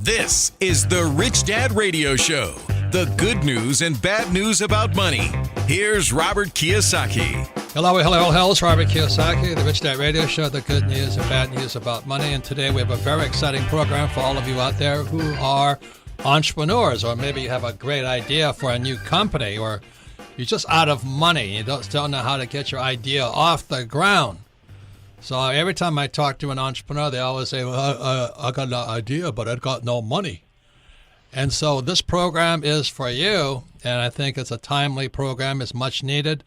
This is the Rich Dad Radio Show. The good news and bad news about money. Here's Robert Kiyosaki. Hello. It's Robert Kiyosaki, the Rich Dad Radio Show, the good news and bad news about money. And today we have a very exciting program for all of you out there who are entrepreneurs, or maybe you have a great idea for a new company, or you're just out of money. You don't know how to get your idea off the ground. So every time I talk to an entrepreneur, they always say, well, I got an idea, but I got no money. And so this program is for you, and I think it's a timely program. It's much needed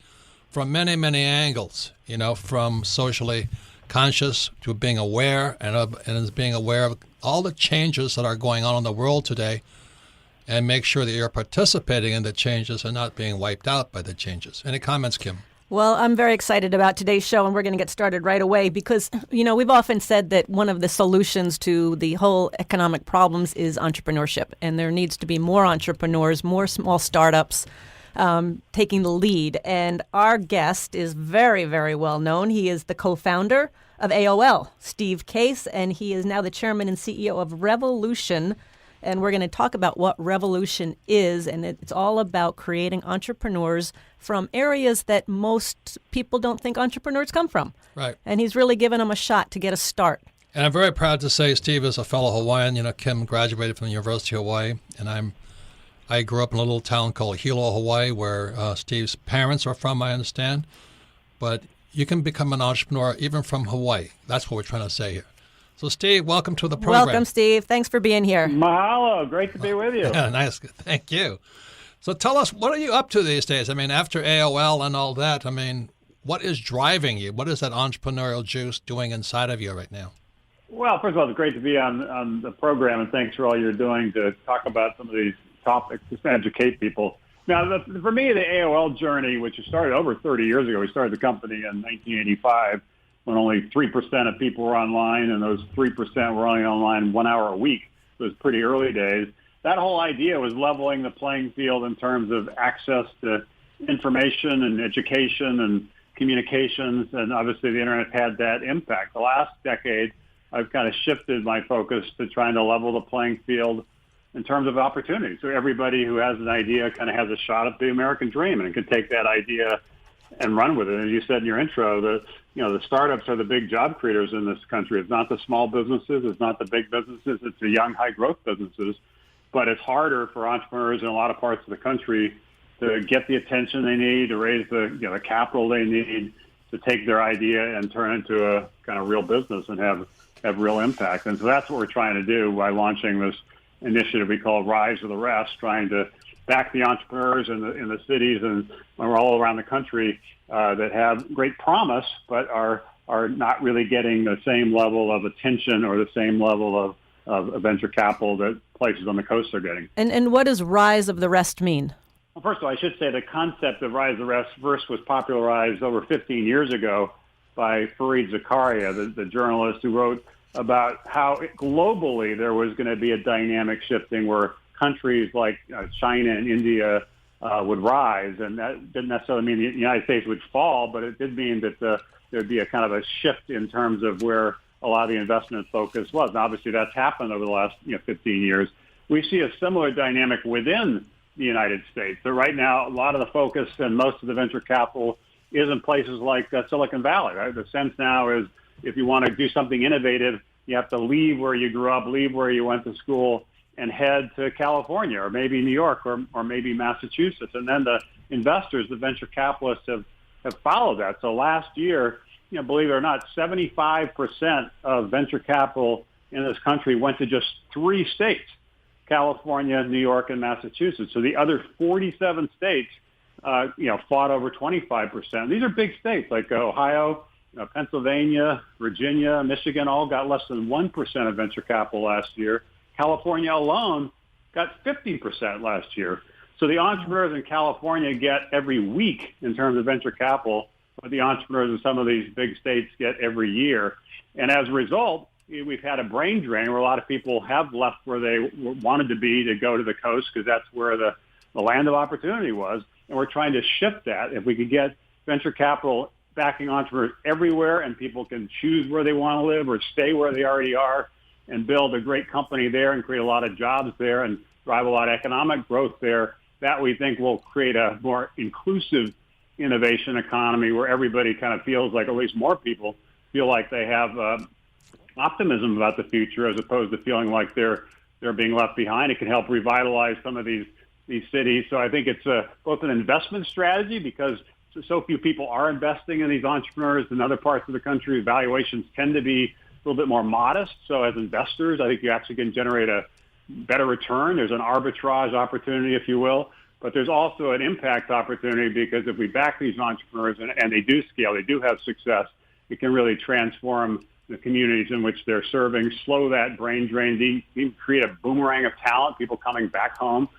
from many, many angles, from socially conscious to being aware and being aware of all the changes that are going on in the world today, and make sure that you're participating in the changes and not being wiped out by the changes. Any comments, Kim? Well, I'm very excited about today's show, and we're going to get started right away because, we've often said that one of the solutions to the whole economic problems is entrepreneurship, and there needs to be more entrepreneurs, more small startups taking the lead. And our guest is very, very well known. He is the co-founder of AOL, Steve Case, and he is now the chairman and CEO of Revolution. And we're going to talk about what Revolution is, and it's all about creating entrepreneurs from areas that most people don't think entrepreneurs come from. Right. And he's really given them a shot to get a start. And I'm very proud to say Steve is a fellow Hawaiian. Kim graduated from the University of Hawaii, and I grew up in a little town called Hilo, Hawaii, where Steve's parents are from, I understand. But you can become an entrepreneur even from Hawaii. That's what we're trying to say here. So, Steve, welcome to the program. Welcome, Steve. Thanks for being here. Mahalo. Great to be with you. Yeah, nice. Thank you. So tell us, what are you up to these days? After AOL and all that, what is driving you? What is that entrepreneurial juice doing inside of you right now? Well, first of all, it's great to be on the program, and thanks for all you're doing to talk about some of these topics, just to educate people. Now, for me, the AOL journey, which started over 30 years ago, we started the company in 1985, when only 3% of people were online, and those 3% were only online 1 hour a week. It was pretty early days. That whole idea was leveling the playing field in terms of access to information and education and communications, and obviously the internet had that impact. The last decade, I've kind of shifted my focus to trying to level the playing field in terms of opportunity. So everybody who has an idea kind of has a shot at the American dream and can take that idea and run with it. As you said in your intro, the startups are the big job creators in this country. It's not the small businesses, it's not the big businesses, it's the young, high-growth businesses. But it's harder for entrepreneurs in a lot of parts of the country to get the attention they need, to raise the capital they need to take their idea and turn it into a kind of real business and have real impact. And so that's what we're trying to do by launching this initiative we call Rise of the Rest, trying to back the entrepreneurs in the cities and all around the country that have great promise, but are not really getting the same level of attention or the same level of venture capital that places on the coast are getting. And what does Rise of the Rest mean? Well, first of all, I should say the concept of Rise of the Rest first was popularized over 15 years ago by Fareed Zakaria, the journalist who wrote about how globally there was going to be a dynamic shifting where countries like China and India would rise, and that didn't necessarily mean the United States would fall, but it did mean that there'd be a kind of a shift in terms of where a lot of the investment focus was. And obviously, that's happened over the last 15 years. We see a similar dynamic within the United States. So right now, a lot of the focus and most of the venture capital is in places like Silicon Valley. Right? The sense now is if you want to do something innovative, you have to leave where you grew up, leave where you went to school, and head to California or maybe New York or maybe Massachusetts. And then the investors, the venture capitalists, have followed that. So last year, believe it or not, 75% of venture capital in this country went to just 3 states, California, New York, and Massachusetts. So the other 47 states, fought over 25%. These are big states like Ohio, Pennsylvania, Virginia, Michigan, all got less than 1% of venture capital last year. California alone got 50% last year. So the entrepreneurs in California get every week in terms of venture capital, but the entrepreneurs in some of these big states get every year. And as a result, we've had a brain drain where a lot of people have left where they wanted to be to go to the coast because that's where the land of opportunity was. And we're trying to shift that. If we could get venture capital backing entrepreneurs everywhere and people can choose where they want to live or stay where they already are, and build a great company there and create a lot of jobs there and drive a lot of economic growth there, that we think will create a more inclusive innovation economy where everybody kind of feels like, at least more people feel like they have optimism about the future as opposed to feeling like they're being left behind. It can help revitalize some of these cities. So I think it's both an investment strategy because so few people are investing in these entrepreneurs in other parts of the country. Valuations tend to be a little bit more modest. So as investors, I think you actually can generate a better return. There's an arbitrage opportunity, if you will. But there's also an impact opportunity because if we back these entrepreneurs and they do scale, they do have success, it can really transform the communities in which they're serving, slow that brain drain, create a boomerang of talent, people coming back home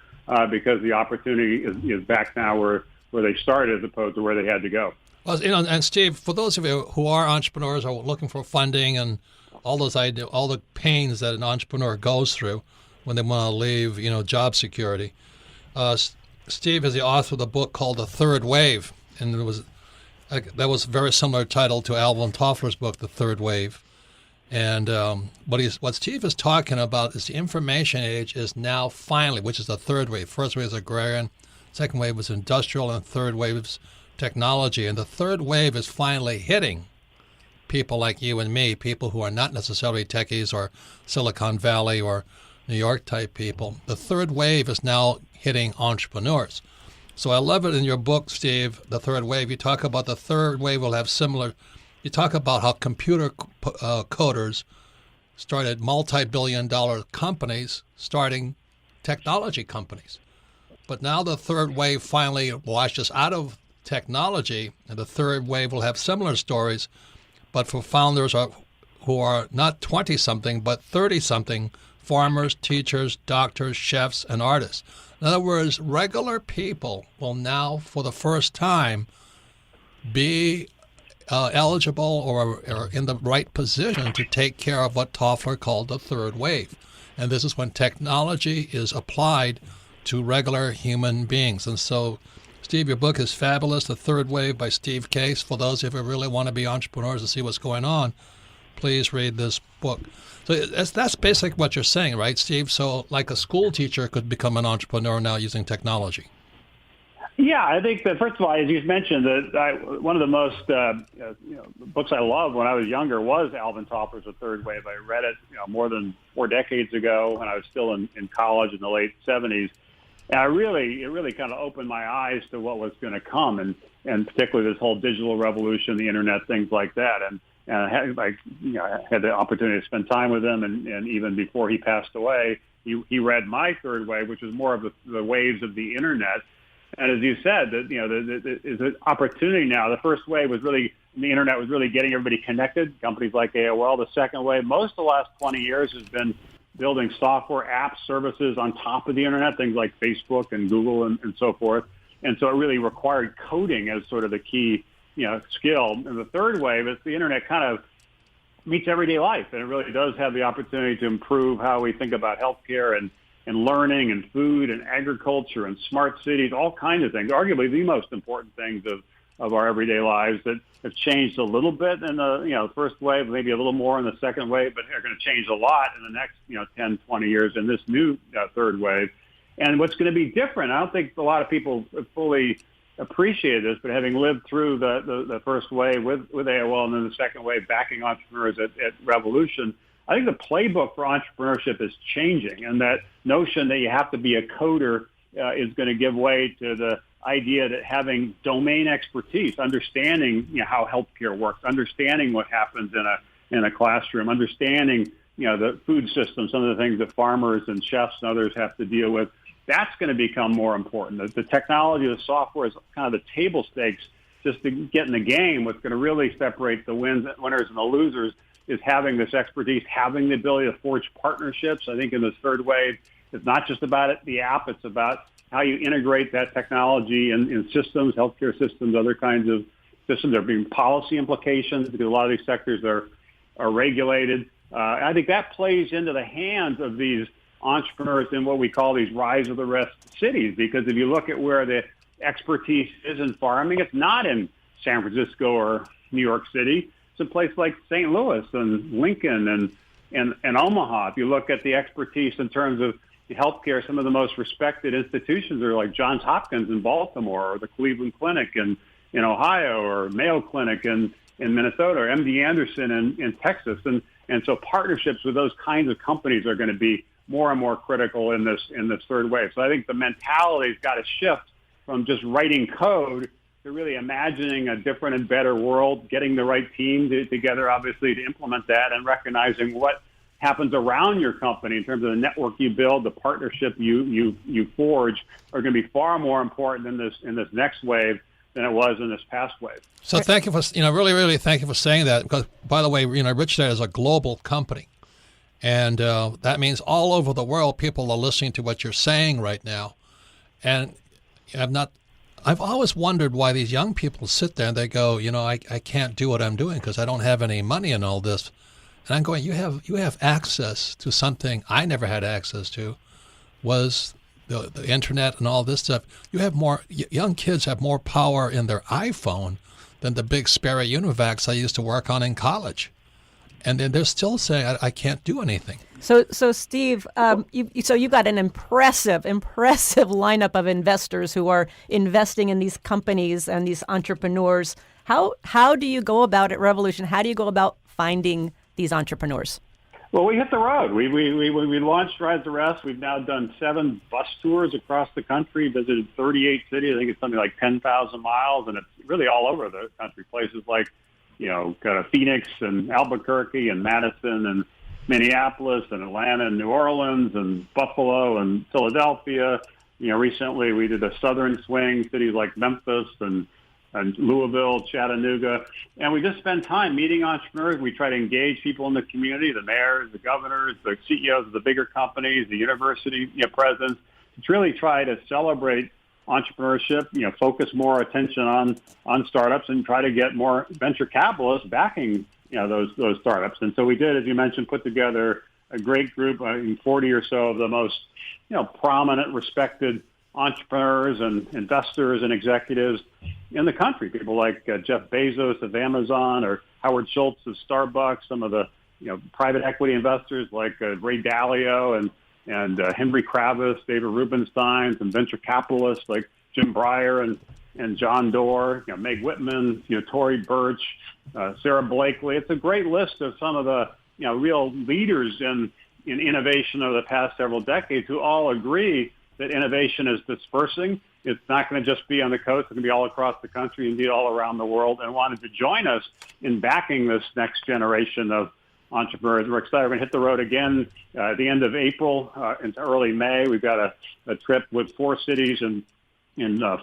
because the opportunity is back now where they started as opposed to where they had to go. Well, and Steve, for those of you who are entrepreneurs or looking for funding and all the pains that an entrepreneur goes through when they want to leave, job security, Steve is the author of the book called The Third Wave, and that was a very similar title to Alvin Toffler's book, The Third Wave. And what Steve is talking about is the information age is now finally, which is the third wave. First wave is agrarian, second wave was industrial, and third wave is technology. And the third wave is finally hitting people like you and me, people who are not necessarily techies or Silicon Valley or New York type people. The third wave is now hitting entrepreneurs. So I love it in your book, Steve, The Third Wave. You talk about the third wave will have similar. You talk about how computer coders started multi-billion-dollar companies starting technology companies. But now the third wave finally washes out of technology, and the third wave will have similar stories, but for founders who are not 20-something, but 30-something, farmers, teachers, doctors, chefs, and artists. In other words, regular people will now, for the first time, be eligible or in the right position to take care of what Toffler called the third wave. And this is when technology is applied to regular human beings. And so, Steve, your book is fabulous, The Third Wave by Steve Case. For those of you who really want to be entrepreneurs and see what's going on, please read this book. So that's basically what you're saying, right, Steve? So like a school teacher could become an entrepreneur now using technology. Yeah, I think that, first of all, as you mentioned, one of the most books I loved when I was younger was Alvin Toffler's The Third Wave. I read it more than 4 decades ago when I was still in college in the late 70s. And it really kind of opened my eyes to what was going to come, and particularly this whole digital revolution, the internet, things like that. And I had the opportunity to spend time with him, and even before he passed away, he read my Third Wave, which was more of the waves of the internet. And as you said, there's an opportunity now. The first wave was really, the internet was really getting everybody connected, companies like AOL. The second wave, most of the last 20 years, has been building software, apps, services on top of the internet, things like Facebook and Google and so forth. And so it really required coding as sort of the key skill. And the third wave is the internet kind of meets everyday life, and it really does have the opportunity to improve how we think about healthcare and learning and food and agriculture and smart cities, all kinds of things, arguably the most important things of our everyday lives that have changed a little bit in the first wave, maybe a little more in the second wave, but are going to change a lot in the next 10, 20 years in this new third wave. And what's going to be different, I don't think a lot of people fully appreciated this, but having lived through the first wave with AOL and then the second wave backing entrepreneurs at Revolution, I think the playbook for entrepreneurship is changing, and that notion that you have to be a coder is going to give way to the idea that having domain expertise, understanding how healthcare works, understanding what happens in a classroom, understanding the food system, some of the things that farmers and chefs and others have to deal with, that's going to become more important. The technology, the software is kind of the table stakes just to get in the game. What's going to really separate the winners and the losers is having this expertise, having the ability to forge partnerships. I think in this third wave, it's not just about the app, it's about how you integrate that technology in systems, healthcare systems, other kinds of systems. There are being policy implications because a lot of these sectors are regulated. I think that plays into the hands of these entrepreneurs in what we call these rise of the rest cities, because if you look at where the expertise is in farming, it's not in San Francisco or New York City. It's a place like St. Louis and Lincoln and in Omaha. If you look at the expertise in terms of healthcare, some of the most respected institutions are like Johns Hopkins in Baltimore, or the Cleveland Clinic in Ohio, or Mayo Clinic in Minnesota, or MD Anderson in Texas. And so partnerships with those kinds of companies are going to be more and more critical in this third wave. So I think the mentality's got to shift from just writing code to really imagining a different and better world, getting the right team together, obviously, to implement that, and recognizing what happens around your company in terms of the network you build, the partnership you forge, are going to be far more important in this next wave than it was in this past wave. So thank you for, really thank you for saying that, because, by the way, Rich Dad is a global company. And that means all over the world, people are listening to what you're saying right now. And I've always wondered why these young people sit there and they go, I can't do what I'm doing because I don't have any money and all this. And I'm going, you have access to something I never had access to, was the internet and all this stuff. Young kids have more power in their iPhone than the big Sperry Univacs I used to work on in college. And then they're still saying, I can't do anything. So Steve, you've got an impressive lineup of investors who are investing in these companies and these entrepreneurs. How do you go about it, Revolution? How do you go about finding these entrepreneurs? Well, we hit the road. We launched Rise the Rest. We've now done 7 bus tours across the country, visited 38 cities. I think it's something like 10,000 miles, and it's really all over the country. Places like, kind of Phoenix and Albuquerque and Madison and Minneapolis and Atlanta and New Orleans and Buffalo and Philadelphia. Recently we did a southern swing, cities like Memphis and Louisville, Chattanooga. And we just spend time meeting entrepreneurs. We try to engage people in the community, the mayors, the governors, the CEOs of the bigger companies, the university presidents, to really try to celebrate entrepreneurship, focus more attention on startups, and try to get more venture capitalists backing those startups. And so we did, as you mentioned, put together a great group, 40 or so of the most prominent, respected entrepreneurs and investors and executives in the country. People like Jeff Bezos of Amazon, or Howard Schultz of Starbucks. Some of the private equity investors like Ray Dalio and Henry Kravis, David Rubenstein, and venture capitalists like Jim Breyer and John Doerr, Meg Whitman, Tory Burch, Sarah Blakely. It's a great list of some of the real leaders in innovation over the past several decades, who all agree that innovation is dispersing. It's not going to just be on the coast. It's going to be all across the country, indeed all around the world, and wanted to join us in backing this next generation of entrepreneurs. We're excited. We're going to hit the road again at the end of April into early May. We've got a trip with 4 cities in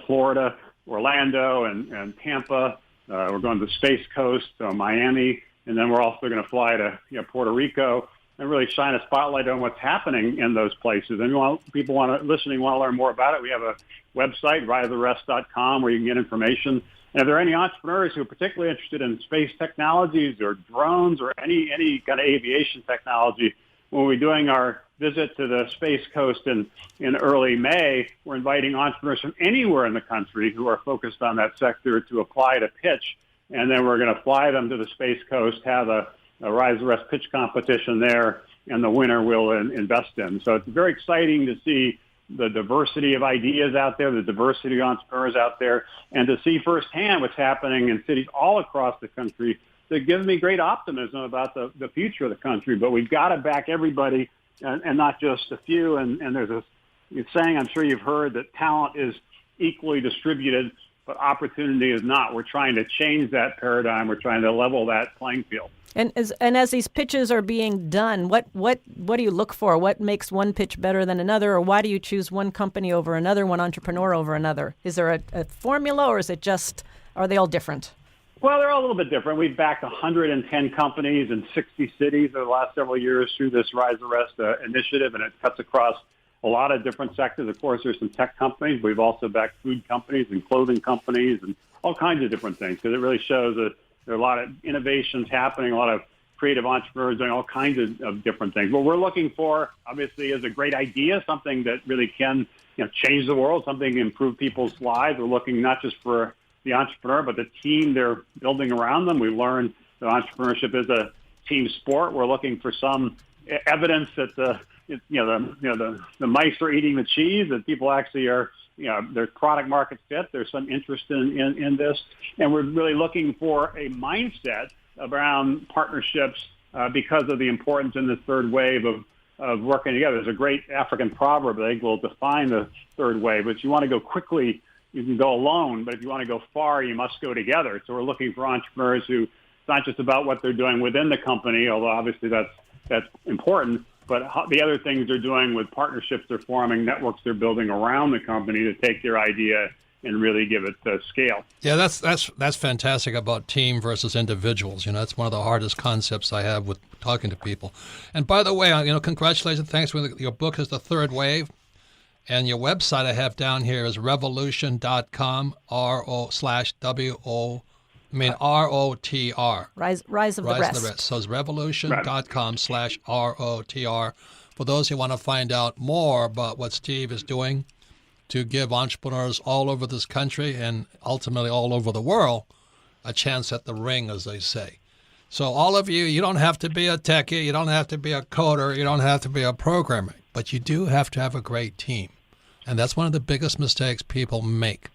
Florida, Orlando, and Tampa. We're going to the Space Coast, Miami, and then we're also going to fly to Puerto Rico and really shine a spotlight on what's happening in those places. And people want to learn more about it. We have a website, RiseTheRest.com, where you can get information. And if there are any entrepreneurs who are particularly interested in space technologies or drones or any kind of aviation technology, when we're doing our visit to the Space Coast in early May, we're inviting entrepreneurs from anywhere in the country who are focused on that sector to apply to pitch. And then we're going to fly them to the Space Coast, have a Rise the Rest pitch competition there, and the winner will invest in. So it's very exciting to see the diversity of ideas out there, the diversity of entrepreneurs out there, and to see firsthand what's happening in cities all across the country. That gives me great optimism about the future of the country. But we've got to back everybody and not just a few. And there's a saying I'm sure you've heard, that talent is equally distributed, but opportunity is not. We're trying to change that paradigm. We're trying to level that playing field. And as these pitches are being done, what do you look for? What makes one pitch better than another, or why do you choose one company over another, one entrepreneur over another? Is there a formula, or is it just, are they all different? Well, they're all a little bit different. We've backed 110 companies in 60 cities over the last several years through this Rise the Rest initiative, and it cuts across a lot of different sectors. Of course, there's some tech companies. We've also backed food companies and clothing companies and all kinds of different things, because it really shows that there are a lot of innovations happening, a lot of creative entrepreneurs doing all kinds of different things. What we're looking for, obviously, is a great idea, something that really can change the world, something to improve people's lives. We're looking not just for the entrepreneur, but the team they're building around them. We learned that entrepreneurship is a team sport. We're looking for some evidence that the mice are eating the cheese, that people actually are, there's product market fit. There's some interest in this. And we're really looking for a mindset around partnerships because of the importance in this third wave of working together. There's a great African proverb that I think will define the third wave. But if you want to go quickly, you can go alone. But if you want to go far, you must go together. So we're looking for entrepreneurs who, it's not just about what they're doing within the company, although obviously that's important, but the other things they're doing with partnerships they're forming, networks they're building around the company to take their idea and really give it scale. Yeah, that's fantastic about team versus individuals. That's one of the hardest concepts I have with talking to people. And by the way, congratulations, thanks for your book is The Third Wave, and your website I have down here is revolution.com, ROTR. Rise of the Rest. So it's revolution.com/ROTR for those who want to find out more about what Steve is doing to give entrepreneurs all over this country and ultimately all over the world a chance at the ring, as they say. So all of you, you don't have to be a techie, you don't have to be a coder, you don't have to be a programmer, but you do have to have a great team. And that's one of the biggest mistakes people make.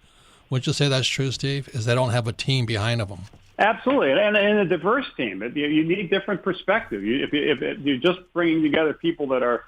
Would you say that's true, Steve? Is they don't have a team behind them? Absolutely, and a diverse team. You need different perspective. If you're just bringing together people that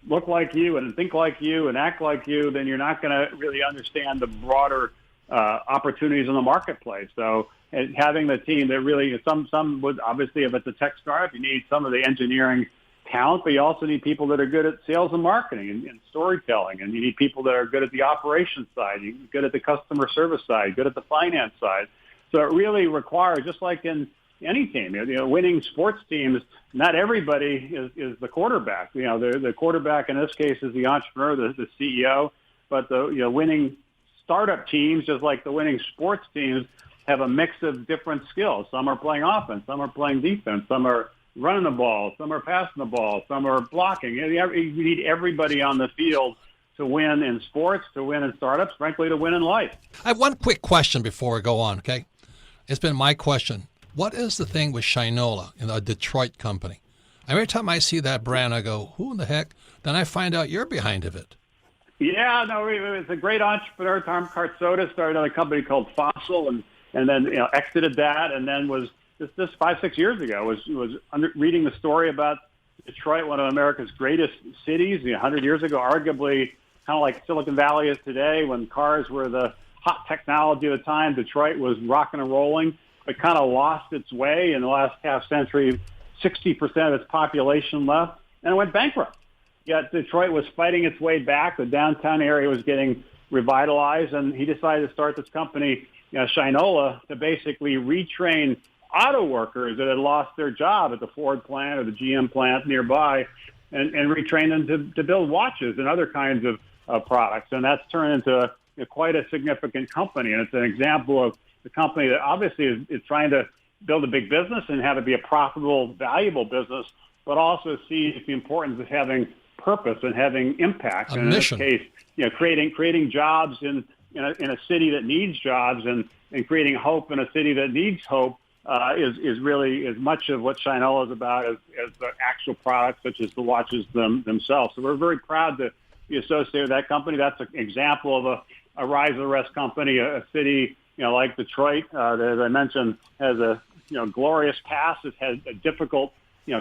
look like you and think like you and act like you, then you're not going to really understand the broader opportunities in the marketplace. So having the team that really, some would obviously, if it's a tech startup, you need some of the engineering talent, but you also need people that are good at sales and marketing and storytelling, and you need people that are good at the operations side, good at the customer service side, good at the finance side. So it really requires, just like in any team, winning sports teams, not everybody is the quarterback. The quarterback in this case is the entrepreneur, the CEO, but the winning startup teams, just like the winning sports teams, have a mix of different skills. Some are playing offense, some are playing defense, some are running the ball, some are passing the ball, some are blocking. You need everybody on the field to win in sports, to win in startups, frankly, to win in life. I have one quick question before we go on, okay? It's been my question. What is the thing with Shinola, a Detroit company? Every time I see that brand, I go, who in the heck? Then I find out you're behind of it. Yeah, no, it's a great entrepreneur. Tom Cartsoda started a company called Fossil and then exited that, and then was just 5-6 years ago was reading the story about Detroit, one of America's greatest cities. 100 years ago, arguably kind of like Silicon Valley is today, when cars were the hot technology at the time. Detroit was rocking and rolling, but kind of lost its way in the last half century. 60% of its population left, and it went bankrupt. Yet Detroit was fighting its way back. The downtown area was getting revitalized, and he decided to start this company, Shinola, to basically retrain auto workers that had lost their job at the Ford plant or the GM plant nearby, and retrain them to build watches and other kinds of products. And that's turned into quite a significant company. And it's an example of the company that obviously is trying to build a big business and have it be a profitable, valuable business, but also see the importance of having purpose and having impact. A and mission. In this case, creating jobs in a city that needs jobs, and creating hope in a city that needs hope is really as much of what Shinola is about as the actual products, such as the watches themselves. So we're very proud to be associated with that company. That's an example of a rise of the rest company, a city like Detroit that, as I mentioned, has a glorious past. It's had a difficult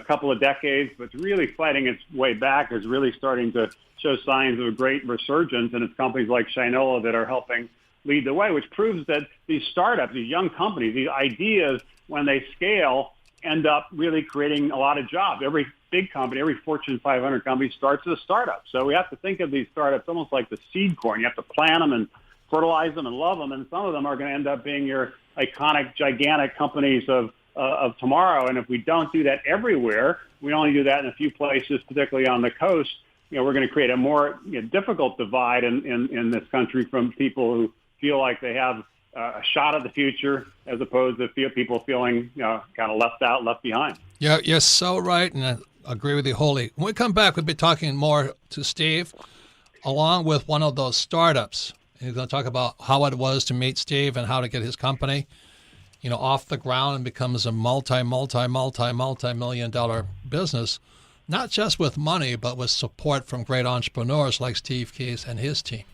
couple of decades, but it's really fighting its way back. Is really starting to show signs of a great resurgence, and it's companies like Shinola that are helping lead the way, which proves that these startups, these young companies, these ideas, when they scale, end up really creating a lot of jobs. Every big company, every Fortune 500 company starts as a startup. So we have to think of these startups almost like the seed corn. You have to plant them and fertilize them and love them, and some of them are going to end up being your iconic, gigantic companies of tomorrow. And if we don't do that everywhere, we only do that in a few places, particularly on the coast, we're going to create a more difficult divide in this country from people who feel like they have a shot at the future, as opposed to people feeling kind of left out, left behind. Yeah, you're so right, and I agree with you wholly. When we come back, we'll be talking more to Steve, along with one of those startups. He's going to talk about how it was to meet Steve and how to get his company. off the ground and becomes a multi-million dollar business, not just with money, but with support from great entrepreneurs like Steve Case and his team.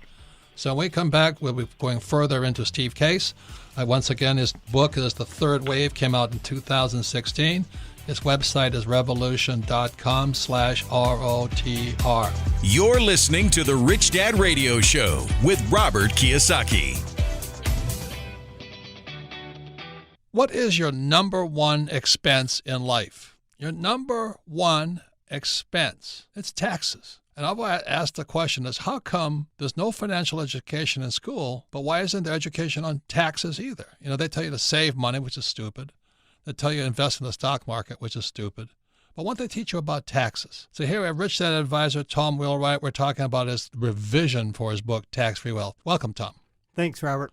So when we come back, we'll be going further into Steve Case. Once again, his book is The Third Wave, came out in 2016. His website is revolution.com/ROTR. You're listening to The Rich Dad Radio Show with Robert Kiyosaki. What is your number one expense in life? Your number one expense. It's taxes. And I've asked the question is, how come there's no financial education in school, but why isn't there education on taxes either? They tell you to save money, which is stupid. They tell you to invest in the stock market, which is stupid. But won't they teach you about taxes? So here we have Rich Dad advisor Tom Wheelwright. We're talking about his revision for his book, Tax-Free Wealth. Welcome, Tom. Thanks, Robert.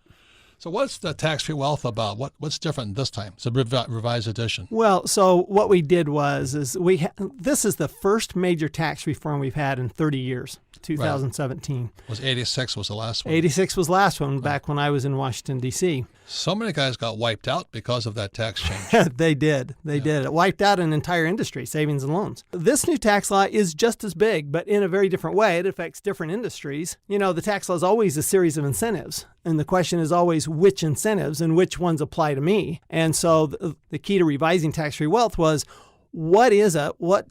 So what's the tax-free wealth about? What's different this time? It's a revised edition. Well, so what we did was this is the first major tax reform we've had in 30 years, 2017. Was 86 was the last one? 86 was the last one, back when I was in Washington, D.C. So many guys got wiped out because of that tax change. They did. They did. It wiped out an entire industry, savings and loans. This new tax law is just as big, but in a very different way. It affects different industries. The tax law is always a series of incentives. And the question is always which incentives and which ones apply to me. And so the key to revising tax-free wealth was, what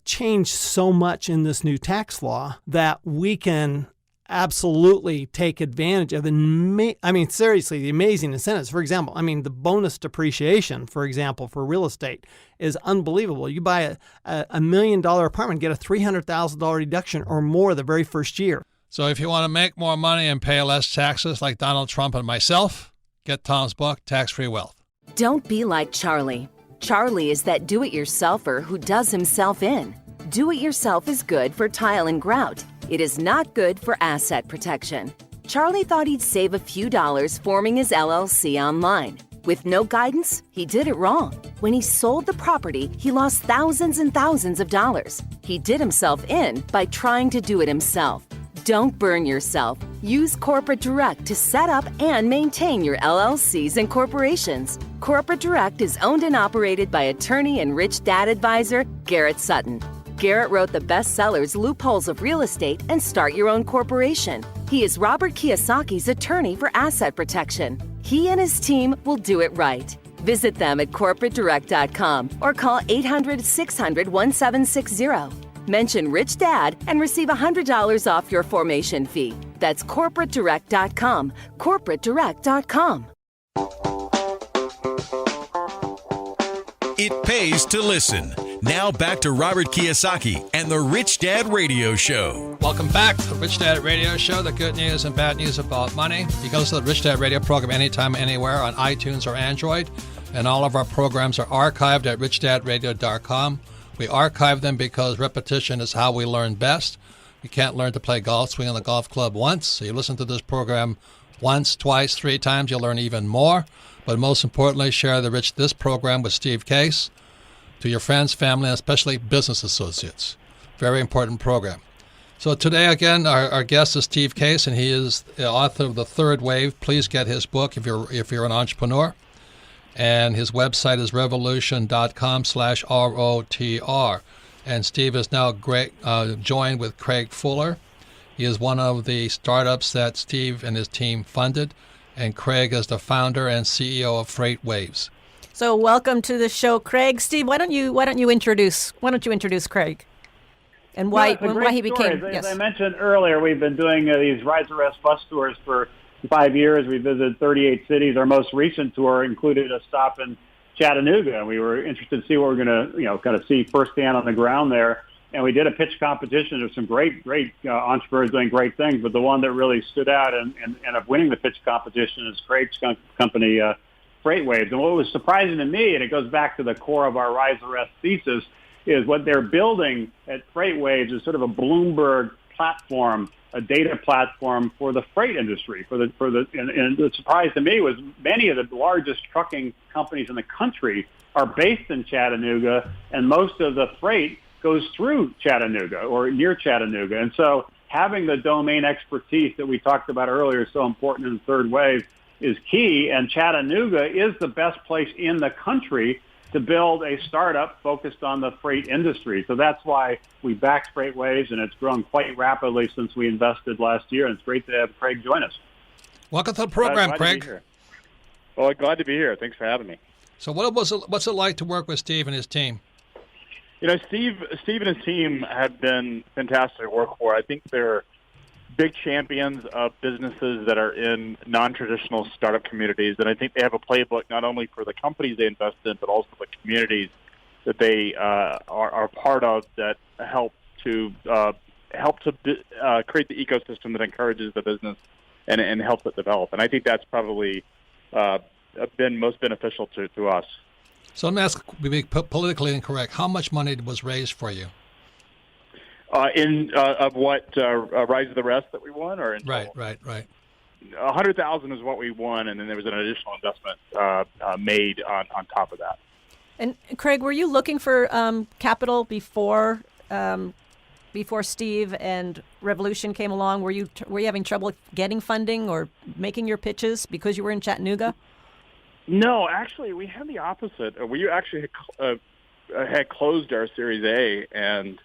changed so much in this new tax law that we can absolutely take advantage of? Seriously, the amazing incentives. For example, the bonus depreciation, for example, for real estate is unbelievable. You buy a $1 million apartment, get a $300,000 deduction or more the very first year. So if you want to make more money and pay less taxes like Donald Trump and myself, get Tom's book, Tax-Free Wealth. Don't be like Charlie. Charlie is that do-it-yourselfer who does himself in. Do-it-yourself is good for tile and grout. It is not good for asset protection. Charlie thought he'd save a few dollars forming his LLC online. With no guidance, he did it wrong. When he sold the property, he lost thousands and thousands of dollars. He did himself in by trying to do it himself. Don't burn yourself. Use Corporate Direct to set up and maintain your LLCs and corporations. Corporate Direct is owned and operated by attorney and Rich Dad advisor Garrett Sutton. Garrett wrote the bestsellers Loopholes of Real Estate and Start Your Own Corporation. He is Robert Kiyosaki's attorney for asset protection. He and his team will do it right. Visit them at corporatedirect.com or call 800-600-1760. Mention Rich Dad and receive $100 off your formation fee. That's corporatedirect.com. corporatedirect.com. It pays to listen. Now back to Robert Kiyosaki and the Rich Dad Radio Show. Welcome back to the Rich Dad Radio Show, the good news and bad news about money. You can listen to the Rich Dad Radio program anytime, anywhere on iTunes or Android. And all of our programs are archived at richdadradio.com. We archive them because repetition is how we learn best. You can't learn to play golf, swing on the golf club once. So you listen to this program once, twice, 3 times, you'll learn even more. But most importantly, share this program with Steve Case to your friends, family, and especially business associates. Very important program. So today, again, our guest is Steve Case, and he is the author of The Third Wave. Please get his book if you're an entrepreneur. And his website is revolution.com/ROTR. And Steve is now joined with Craig Fuller. He is one of the startups that Steve and his team funded. And Craig is the founder and CEO of Freight Waves. So welcome to the show, Craig. Steve, why don't you introduce Craig and why he became? As I mentioned earlier, we've been doing these Rise or Rest bus tours for 5 years. We visited 38 cities. Our most recent tour included a stop in Chattanooga. We were interested to see what we're going to, kind of see firsthand on the ground there. And we did a pitch competition of some great entrepreneurs doing great things. But the one that really stood out and ended up winning the pitch competition is Craig's company, Freight Waves. And what was surprising to me, and it goes back to the core of our Rise or Rest thesis, is what they're building at Freight Waves is sort of a Bloomberg platform, a data platform for the freight industry. And the surprise to me was many of the largest trucking companies in the country are based in Chattanooga, and most of the freight goes through Chattanooga or near Chattanooga. And so having the domain expertise that we talked about earlier is so important in the third wave. key. And Chattanooga is the best place in the country to build a startup focused on the freight industry. So that's why we backed Freightways, and it's grown quite rapidly since we invested last year. And it's great to have Craig join us. Welcome to the program, Craig. Well, glad to be here. Thanks for having me. So what's it like to work with Steve and his team? Steve and his team have been fantastic to work for. I think they're big champions of businesses that are in non-traditional startup communities, and I think they have a playbook not only for the companies they invest in, but also the communities that they are part of that help to create the ecosystem that encourages the business and helps it develop. And I think that's probably been most beneficial to us. So let me ask, to be politically incorrect, how much money was raised for you? Of what Rise of the Rest that we won, or in Right. $100,000 is what we won, and then there was an additional investment made on top of that. And Craig, were you looking for capital before Steve and Revolution came along? Were you having trouble getting funding or making your pitches because you were in Chattanooga? No, actually, we had the opposite. We actually had closed our Series A, and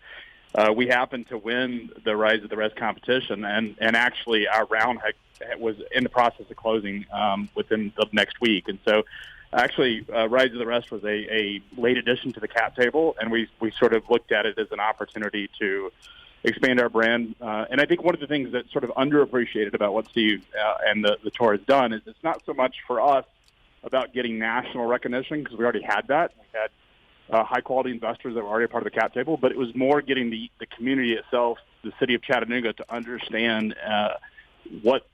we happened to win the Rise of the Rest competition, and actually our round was in the process of closing within the next week. And so actually Rise of the Rest was a late addition to the cap table, and we sort of looked at it as an opportunity to expand our brand. And I think one of the things that's sort of underappreciated about what Steve and the tour has done is it's not so much for us about getting national recognition, because we already had that. We had high-quality investors that were already a part of the cap table, but it was more getting the community itself, the city of Chattanooga, to understand what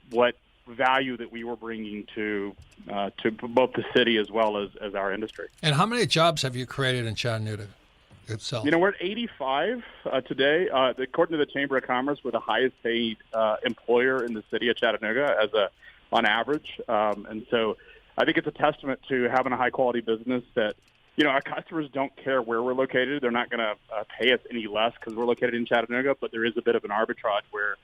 value that we were bringing to both the city as well as our industry. And how many jobs have you created in Chattanooga itself? We're at 85 today. According to the Chamber of Commerce, we're the highest-paid employer in the city of Chattanooga on average, and so I think it's a testament to having a high-quality business that, our customers don't care where we're located. They're not going to pay us any less because we're located in Chattanooga, but there is a bit of an arbitrage where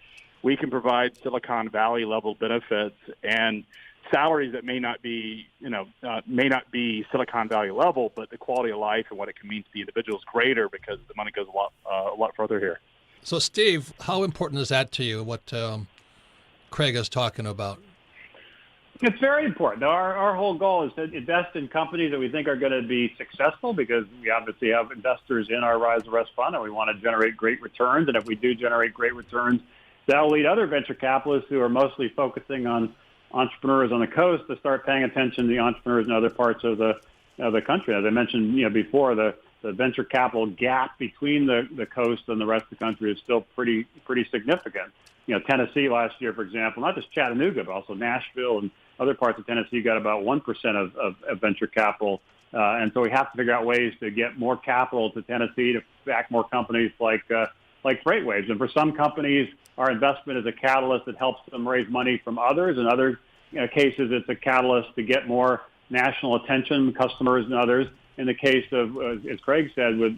we can provide Silicon Valley-level benefits and salaries that may not be Silicon Valley level, but the quality of life and what it can mean to the individual is greater because the money goes a lot further here. So, Steve, how important is that to you, what Craig is talking about? It's very important. Our whole goal is to invest in companies that we think are going to be successful, because we obviously have investors in our Rise of the Rest fund, and we want to generate great returns. And if we do generate great returns, that will lead other venture capitalists who are mostly focusing on entrepreneurs on the coast to start paying attention to the entrepreneurs in other parts of the country. As I mentioned before, the venture capital gap between the coast and the rest of the country is still pretty significant. Tennessee last year, for example, not just Chattanooga, but also Nashville and other parts of Tennessee got about 1% of venture capital. And so we have to figure out ways to get more capital to Tennessee to back more companies like Freightways. And for some companies, our investment is a catalyst that helps them raise money from others. In other cases, it's a catalyst to get more national attention, customers and others. In the case of, as Craig said, with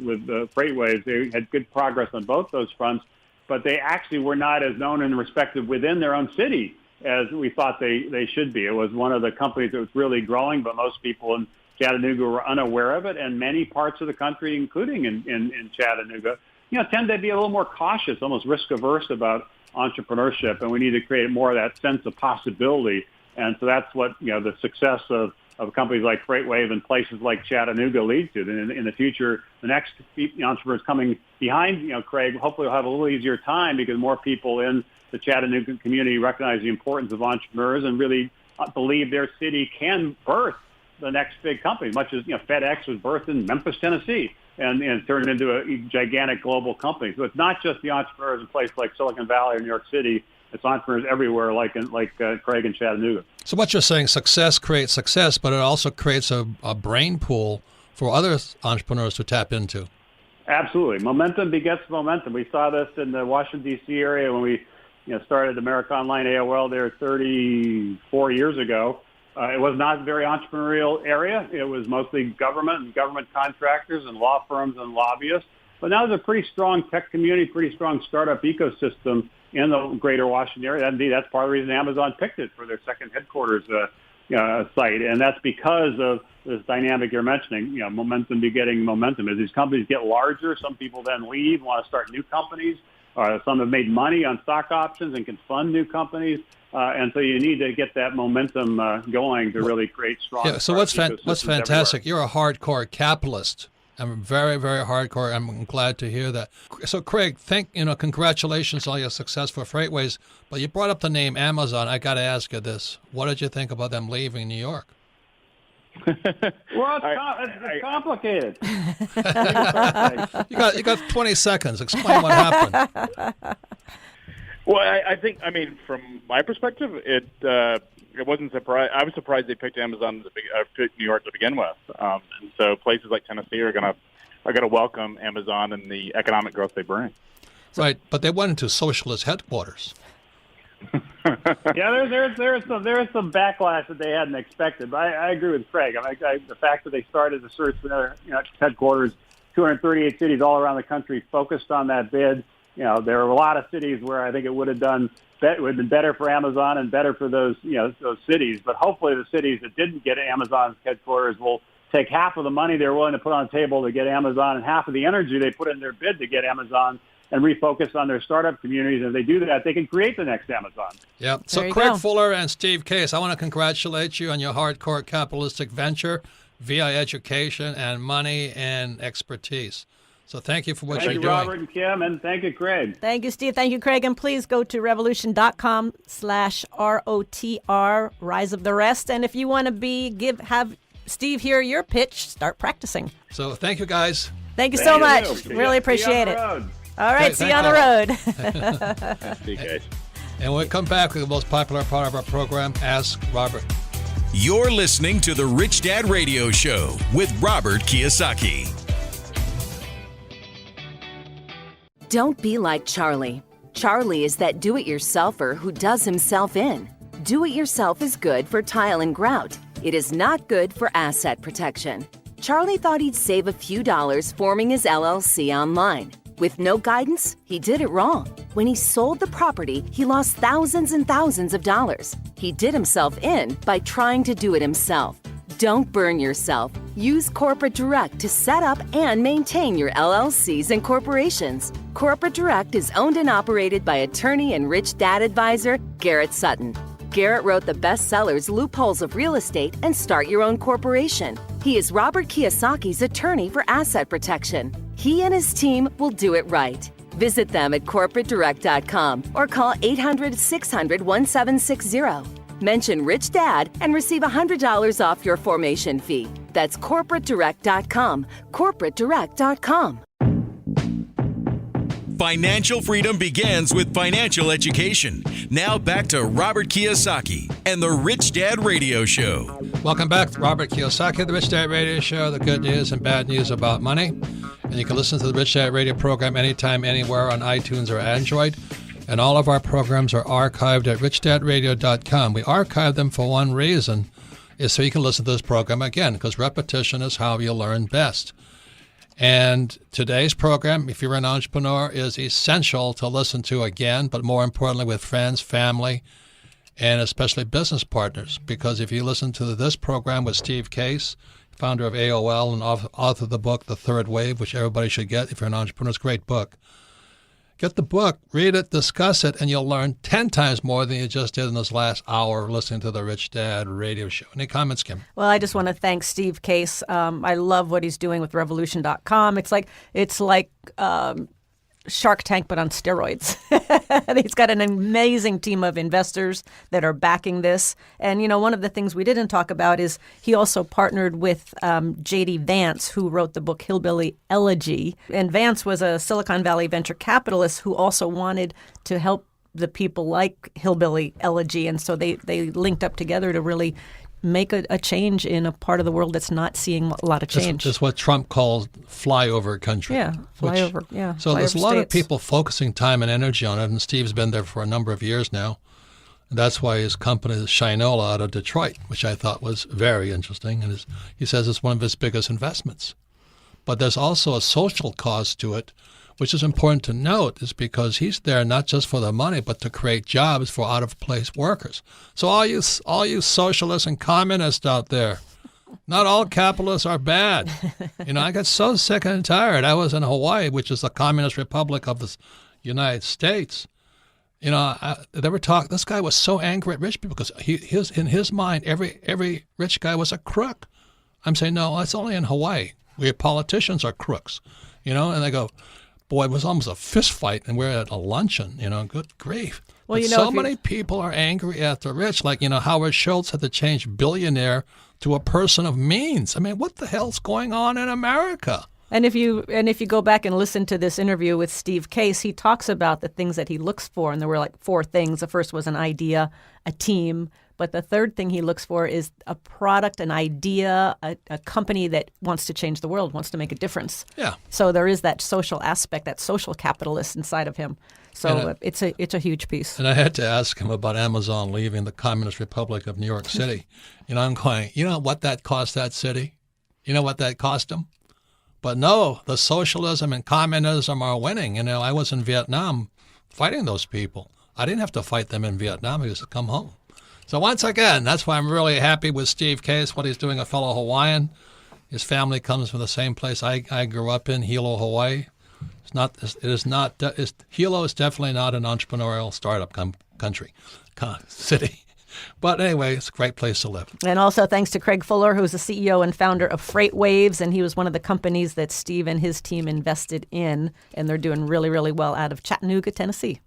Freightways, they had good progress on both those fronts, but they actually were not as known and respected within their own city as we thought they should be. It was one of the companies that was really growing, but most people in Chattanooga were unaware of it, and many parts of the country, including in Chattanooga, tend to be a little more cautious, almost risk-averse about entrepreneurship, and we need to create more of that sense of possibility. And so that's what the success of companies like Freightwave and places like Chattanooga lead to. And in the future, the next entrepreneurs coming behind Craig hopefully will have a little easier time, because more people in the Chattanooga community recognize the importance of entrepreneurs and really believe their city can birth the next big company, much as FedEx was birthed in Memphis, Tennessee, and turned into a gigantic global company. So it's not just the entrepreneurs in places like Silicon Valley or New York City. It's entrepreneurs everywhere, like Craig in Chattanooga. So what you're saying, success creates success, but it also creates a brain pool for other entrepreneurs to tap into. Absolutely. Momentum begets momentum. We saw this in the Washington, D.C. area when we started America Online AOL there 34 years ago. It was not a very entrepreneurial area. It was mostly government and government contractors and law firms and lobbyists. But now there's a pretty strong tech community, pretty strong startup ecosystem in the greater Washington area. Indeed, that's part of the reason Amazon picked it for their second headquarters site, and that's because of this dynamic you're mentioning. Momentum begetting momentum. As these companies get larger, some people then leave, want to start new companies. Some have made money on stock options and can fund new companies. And so you need to get that momentum going to really create strong. Yeah. So what's fantastic? You're a hardcore capitalist. I'm very, very hardcore. I'm glad to hear that. So, Craig, congratulations on all your success for Freightways. But you brought up the name Amazon. I got to ask you this: what did you think about them leaving New York? Well, it's complicated. You got 20 seconds. Explain what happened. Well, I think, from my perspective, it wasn't surprised. I was surprised they picked Amazon, picked New York to begin with, and so places like Tennessee are gonna welcome Amazon and the economic growth they bring. Right, but they went into socialist headquarters. Yeah, there's some backlash that they hadn't expected. But I agree with Craig. The fact that they started the search for their headquarters, 238 cities all around the country focused on that bid. There were a lot of cities where I think it would have been better for Amazon and better for those cities. But hopefully the cities that didn't get Amazon's headquarters will take half of the money they're willing to put on the table to get Amazon and half of the energy they put in their bid to get Amazon and refocus on their startup communities. And if they do that, they can create the next Amazon. Yeah. So Craig Fuller and Steve Case, I want to congratulate you on your hardcore capitalistic venture via education and money and expertise. So thank you for what you're doing. Thank you, Robert and Kim, and thank you, Craig. Thank you, Steve. Thank you, Craig. And please go to revolution.com/ROTR, Rise of the Rest. And if you want to have Steve hear your pitch, start practicing. So thank you, guys. Thank you so much. Really appreciate it. All right, see you on the road. See you guys. And when we come back with the most popular part of our program, Ask Robert. You're listening to The Rich Dad Radio Show with Robert Kiyosaki. Don't be like Charlie. Charlie is that do-it-yourselfer who does himself in. Do-it-yourself is good for tile and grout. It is not good for asset protection. Charlie thought he'd save a few dollars forming his LLC online. With no guidance, he did it wrong. When he sold the property, he lost thousands and thousands of dollars. He did himself in by trying to do it himself. Don't burn yourself. Use Corporate Direct to set up and maintain your LLCs and corporations. Corporate Direct is owned and operated by attorney and rich dad advisor Garrett Sutton. Garrett wrote the bestsellers Loopholes of Real Estate and Start Your Own Corporation. He is Robert Kiyosaki's attorney for asset protection. He and his team will do it right. Visit them at corporatedirect.com or call 800-600-1760. Mention Rich Dad and receive $100 off your formation fee. That's corporatedirect.com. corporatedirect.com. Financial freedom begins with financial education. Now back to Robert Kiyosaki and the Rich Dad Radio Show. Welcome back to Robert Kiyosaki, the Rich Dad Radio Show, the good news and bad news about money. And you can listen to the Rich Dad Radio program anytime, anywhere on iTunes or Android. And all of our programs are archived at richdadradio.com. We archive them for one reason, is so you can listen to this program again, because repetition is how you learn best. And today's program, if you're an entrepreneur, is essential to listen to again, but more importantly with friends, family, and especially business partners. Because if you listen to this program with Steve Case, founder of AOL and author of the book, The Third Wave, which everybody should get if you're an entrepreneur, it's a great book. Get the book, read it, discuss it, and you'll learn 10 times more than you just did in this last hour listening to the Rich Dad Radio Show. Any comments, Kim? Well, I just want to thank Steve Case. I love what he's doing with revolution.com. It's like Shark Tank, but on steroids. He's got an amazing team of investors that are backing this. And, one of the things we didn't talk about is he also partnered with J.D. Vance, who wrote the book Hillbilly Elegy. And Vance was a Silicon Valley venture capitalist who also wanted to help the people like Hillbilly Elegy. And so they linked up together to really make a change in a part of the world that's not seeing a lot of change. It's what Trump calls flyover country. Yeah, flyover. So there's a lot of people focusing time and energy on it, and Steve's been there for a number of years now. And that's why his company is Shinola out of Detroit, which I thought was very interesting. And he says it's one of his biggest investments. But there's also a social cause to it, which is important to note, is because he's there not just for the money, but to create jobs for out-of-place workers. So all you socialists and communists out there, not all capitalists are bad. I got so sick and tired. I was in Hawaii, which is the Communist Republic of the United States. They were talking. This guy was so angry at rich people because in his mind, every rich guy was a crook. I'm saying, no, that's only in Hawaii. We politicians are crooks, and they go, boy, it was almost a fist fight, and we're at a luncheon, good grief. Well, but so many people are angry at the rich, like, Howard Schultz had to change billionaire to a person of means. I mean, what the hell's going on in America? And if you go back and listen to this interview with Steve Case, he talks about the things that he looks for, and there were like 4 things. The first was an idea, a team, but the third thing he looks for is a product, an idea, a company that wants to change the world, wants to make a difference. Yeah. So there is that social aspect, that social capitalist inside of him. So it's a huge piece. And I had to ask him about Amazon leaving the Communist Republic of New York City. I'm going, what that cost that city? You know what that cost them? But no, the socialism and communism are winning. I was in Vietnam fighting those people. I didn't have to fight them in Vietnam. I used to come home. So once again, that's why I'm really happy with Steve Case, what he's doing, a fellow Hawaiian. His family comes from the same place I grew up in, Hilo, Hawaii. Hilo is definitely not an entrepreneurial startup city. But anyway, it's a great place to live. And also thanks to Craig Fuller, who's the CEO and founder of Freight Waves, and he was one of the companies that Steve and his team invested in, and they're doing really, really well out of Chattanooga, Tennessee.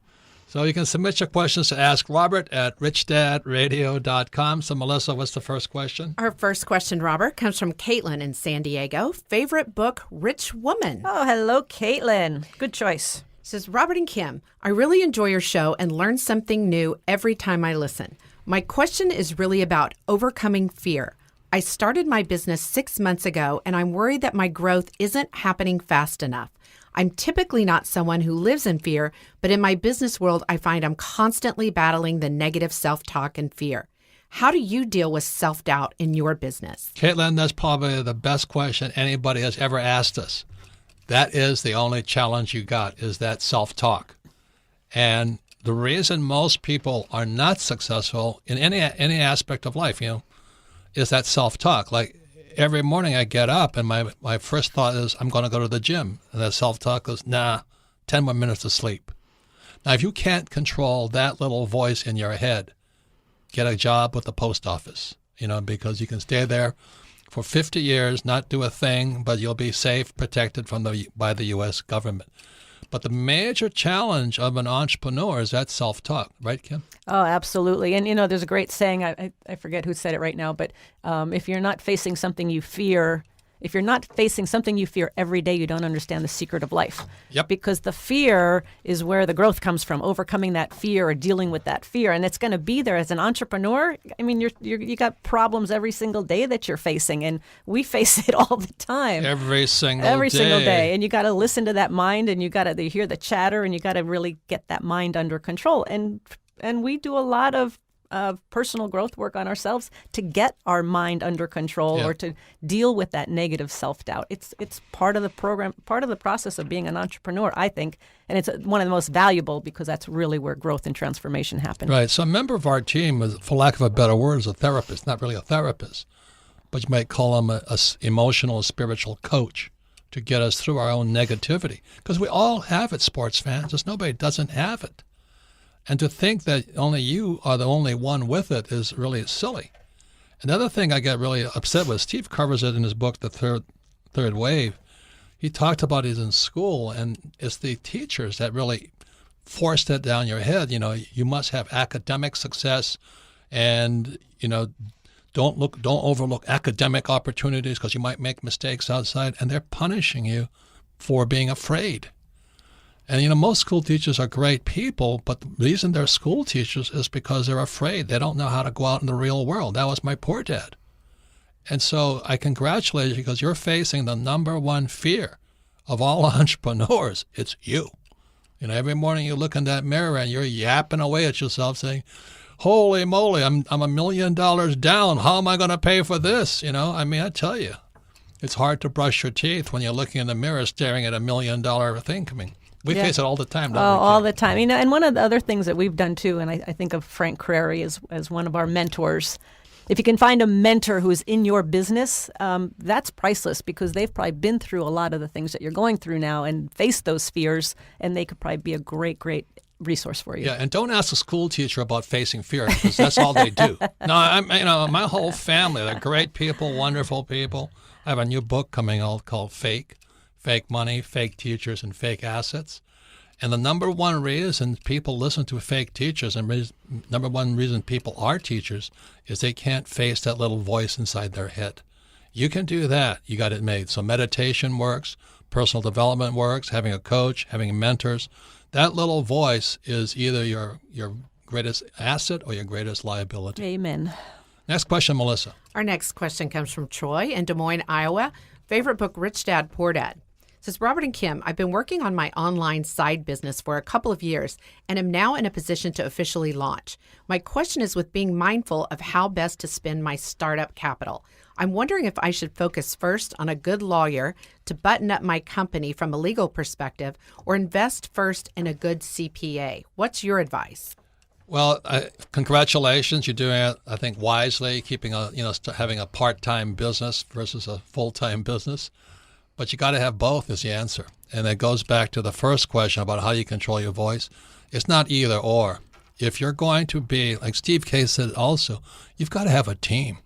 So you can submit your questions to Ask Robert at richdadradio.com. So, Melissa, what's the first question? Our first question, Robert, comes from Caitlin in San Diego. Favorite book, Rich Woman? Oh, hello, Caitlin. Good choice. Says, Robert and Kim, I really enjoy your show and learn something new every time I listen. My question is really about overcoming fear. I started my business 6 months ago, and I'm worried that my growth isn't happening fast enough. I'm typically not someone who lives in fear, but in my business world, I find I'm constantly battling the negative self-talk and fear. How do you deal with self-doubt in your business? Caitlin, that's probably the best question anybody has ever asked us. That is the only challenge you got, is that self-talk. And the reason most people are not successful in any aspect of life, is that self-talk. Like, every morning I get up and my first thought is, I'm going to go to the gym. And that self-talk is, 10 more minutes of sleep. Now, if you can't control that little voice in your head, get a job with the post office, because you can stay there for 50 years, not do a thing, but you'll be safe, protected by the U.S. government. But the major challenge of an entrepreneur is that self-talk, right, Kim? Oh, absolutely. And, there's a great saying, I forget who said it right now, but if you're not facing something you fear every day, you don't understand the secret of life. Yep. Because the fear is where the growth comes from, overcoming that fear or dealing with that fear. And it's going to be there as an entrepreneur. I mean, you got problems every single day that you're facing, and we face it all the time. Every single day. And you got to listen to that mind, and you got to hear the chatter, and you got to really get that mind under control. And we do a lot of personal growth work on ourselves to get our mind under control or to deal with that negative self-doubt. It's part of the program, part of the process of being an entrepreneur, I think, and it's one of the most valuable because that's really where growth and transformation happen. Right. So a member of our team, for lack of a better word, is a therapist, not really a therapist, but you might call him a emotional, spiritual coach to get us through our own negativity. Because we all have it, sports fans. There's nobody that doesn't have it. And to think that only you are the only one with it is really silly. Another thing I get really upset with, Steve covers it in his book, The Third Wave. He talked about it in school, and it's the teachers that really force that down your head. You must have academic success, and don't overlook academic opportunities because you might make mistakes outside, and they're punishing you for being afraid. And, most school teachers are great people, but the reason they're school teachers is because they're afraid. They don't know how to go out in the real world. That was my poor dad. And so I congratulate you because you're facing the number one fear of all entrepreneurs. It's you. Every morning you look in that mirror and you're yapping away at yourself saying, holy moly, I'm $1 million down. How am I going to pay for this? I tell you, it's hard to brush your teeth when you're looking in the mirror staring at $1 million thing coming. We face it all the time. Oh, all the time. And one of the other things that we've done too, and I think of Frank Crary as one of our mentors. If you can find a mentor who's in your business, that's priceless because they've probably been through a lot of the things that you're going through now and faced those fears, and they could probably be a great resource for you. Yeah, and don't ask a school teacher about facing fear because that's all they do. No, my whole family, they're great people, wonderful people. I have a new book coming out called Fake Money, Fake Teachers, and Fake Assets. And the number one reason people listen to fake teachers and number one reason people are teachers is they can't face that little voice inside their head. You can do that. You got it made. So meditation works, personal development works, having a coach, having mentors. That little voice is either your greatest asset or your greatest liability. Amen. Next question, Melissa. Our next question comes from Troy in Des Moines, Iowa. Favorite book, Rich Dad, Poor Dad. Says, Robert and Kim, I've been working on my online side business for a couple of years and am now in a position to officially launch. My question is with being mindful of how best to spend my startup capital. I'm wondering if I should focus first on a good lawyer to button up my company from a legal perspective or invest first in a good CPA. What's your advice? Well, congratulations. You're doing it, I think, wisely, keeping having a part-time business versus a full-time business. But you got to have both is the answer. And it goes back to the first question about how you control your voice. It's not either or. If you're going to be, like Steve K said also, you've got to have a team.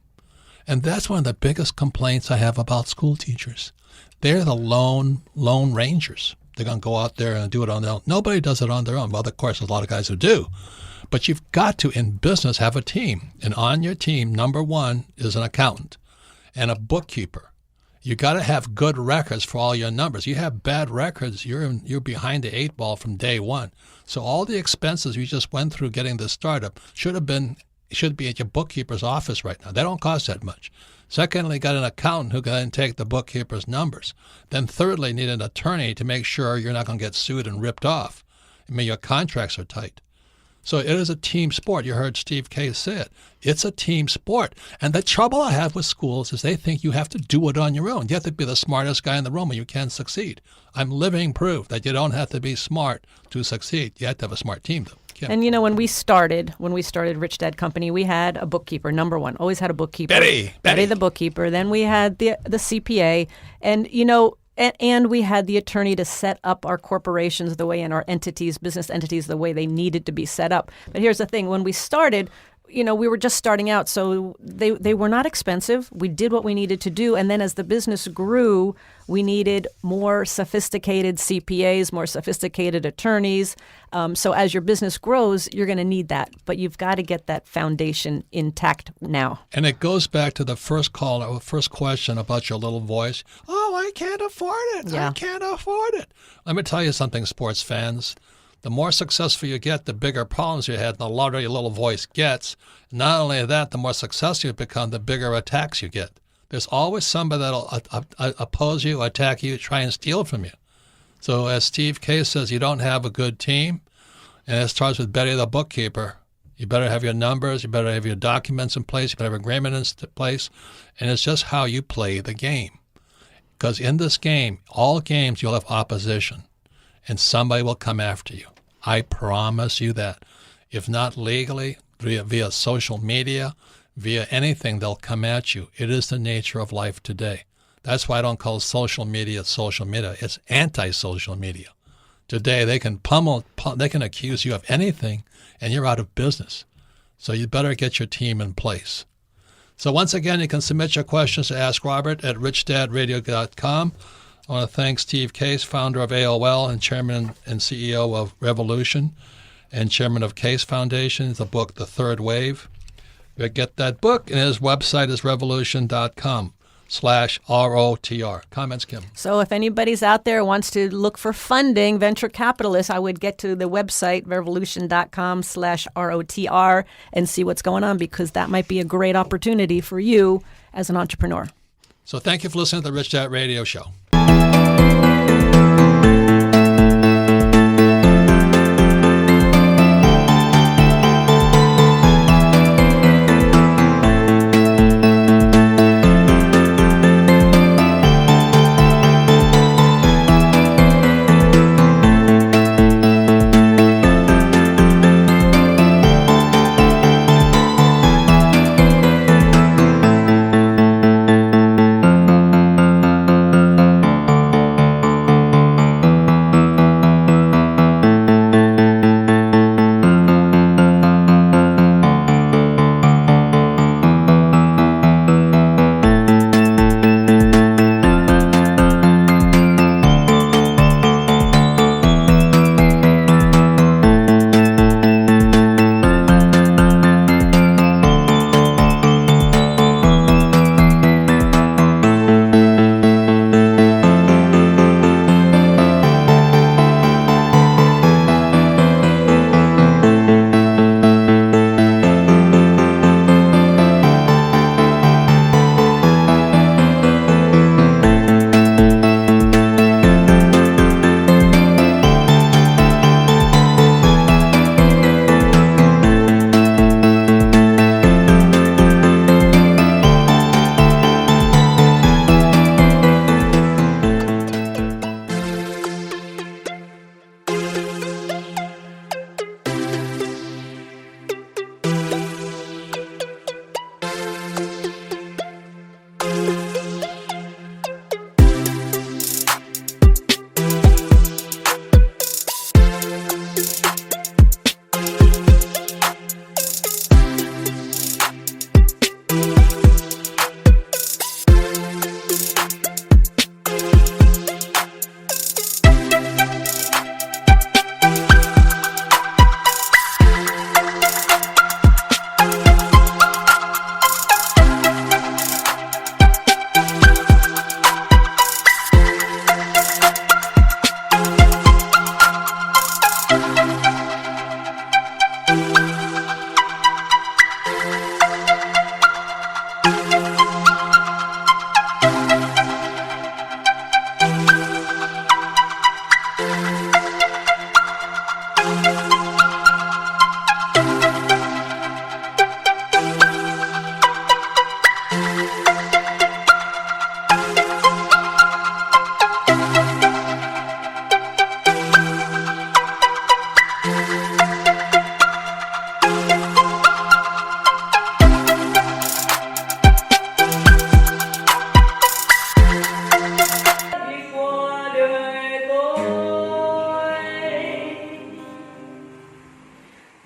And that's one of the biggest complaints I have about school teachers. They're the lone rangers. They're going to go out there and do it on their own. Nobody does it on their own. Well, of course, there's a lot of guys who do. But you've got to, in business, have a team. And on your team, number one is an accountant and a bookkeeper. You got to have good records for all your numbers. You have bad records, you're behind the eight ball from day one. So all the expenses you just went through getting this startup should be at your bookkeeper's office right now. They don't cost that much. Secondly, got an accountant who can take the bookkeeper's numbers. Then thirdly, need an attorney to make sure you're not going to get sued and ripped off. I mean, your contracts are tight. So it is a team sport. You heard Steve K say it. It's a team sport. And the trouble I have with schools is they think you have to do it on your own. You have to be the smartest guy in the room or you can't succeed. I'm living proof that you don't have to be smart to succeed. You have to have a smart team, though. Kim. And when we started Rich Dad Company, we had a bookkeeper, number one. Always had a bookkeeper. Betty the bookkeeper. Then we had the CPA. And, and we had the attorney to set up our corporations the way and our entities, business entities, the way they needed to be set up. But here's the thing. When we started, we were just starting out, so they were not expensive. We did what we needed to do. And then as the business grew, we needed more sophisticated CPAs, more sophisticated attorneys. So as your business grows, you're going to need that. But you've got to get that foundation intact now. And it goes back to the first question about your little voice. Oh, I can't afford it. Yeah. I can't afford it. Let me tell you something, sports fans. The more successful you get, the bigger problems you had, and the louder your little voice gets. Not only that, the more successful you become, the bigger attacks you get. There's always somebody that'll oppose you, attack you, try and steal from you. So as Steve K says, you don't have a good team, and it starts with Betty the bookkeeper. You better have your numbers, you better have your documents in place, you better have agreements in place, and it's just how you play the game. Because in this game, all games, you'll have opposition, and somebody will come after you. I promise you that. If not legally, via social media, via anything, they'll come at you. It is the nature of life today. That's why I don't call social media social media. It's anti-social media. Today, they can they can accuse you of anything, and you're out of business. So you better get your team in place. So once again, you can submit your questions to Ask Robert at richdadradio.com. I want to thank Steve Case, founder of AOL and chairman and CEO of Revolution and chairman of Case Foundation. The book, The Third Wave. You get that book, and his website is revolution.com/ROTR. Comments, Kim? So if anybody's out there wants to look for funding, venture capitalists, I would get to the website, revolution.com/ROTR, and see what's going on, because that might be a great opportunity for you as an entrepreneur. So thank you for listening to the Rich Dad Radio Show.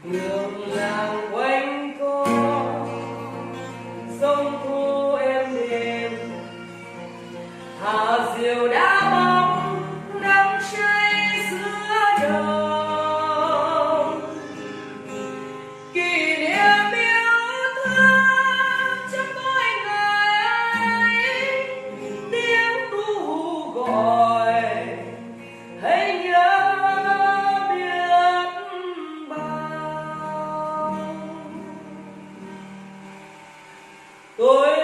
được làng quanh co sông thu êm đềm hà diều đã bóng đắm say giữa đồng kỷ niệm yêu thương trong mỗi ngày tiếng cu gọi hãy nhớ biết bao tôi